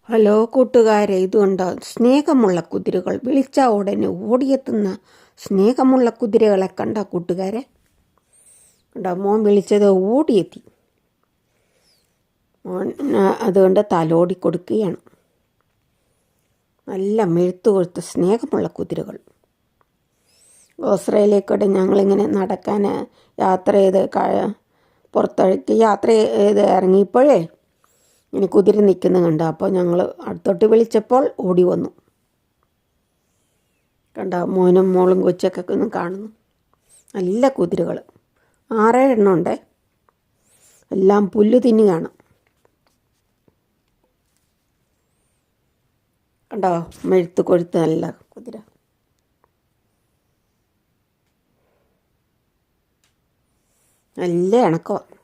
Hello കൂട്ടുകാരെ, ഇതുണ്ടോ സ്നേഹമുള്ള കുതിരകൾ? വിളിച്ച ഉടനെ ഓടിയെത്തുന്ന സ്നേഹമുള്ള കുതിരകളെ കണ്ട കൂട്ടുകാരെ? കണ്ടോ, മോൻ വിളിച്ചത് ഓടിയെത്തി. മോൻ അതുകൊണ്ട് തലോടി കൊടുക്കുകയാണ്. നല്ല മെഴുത്തു കൊടുത്ത സ്നേഹമുള്ള കുതിരകൾ. ഓസ്ട്രേലിയക്കൂടെ ഞങ്ങളിങ്ങനെ നടക്കാൻ യാത്ര ചെയ്ത് പുറത്തേക്ക് യാത്ര ചെയ്ത് ഇറങ്ങിയപ്പോഴേ ഇനി കുതിര നിൽക്കുന്നത് കണ്ടു. അപ്പോൾ ഞങ്ങൾ അടുത്തോട്ട് വിളിച്ചപ്പോൾ ഓടി വന്നു. കണ്ട, മോനും മോളും കൊച്ചൊക്കെ ഒന്ന് കാണുന്നു. നല്ല കുതിരകൾ 6-7 എണ്ണം ഉണ്ടേ. എല്ലാം പുല്ല് തിന്നുകയാണ്. കണ്ടോ, മെഴുത്ത് കൊഴുത്ത് നല്ല കുതിര. നല്ല ഇണക്കമാണ്.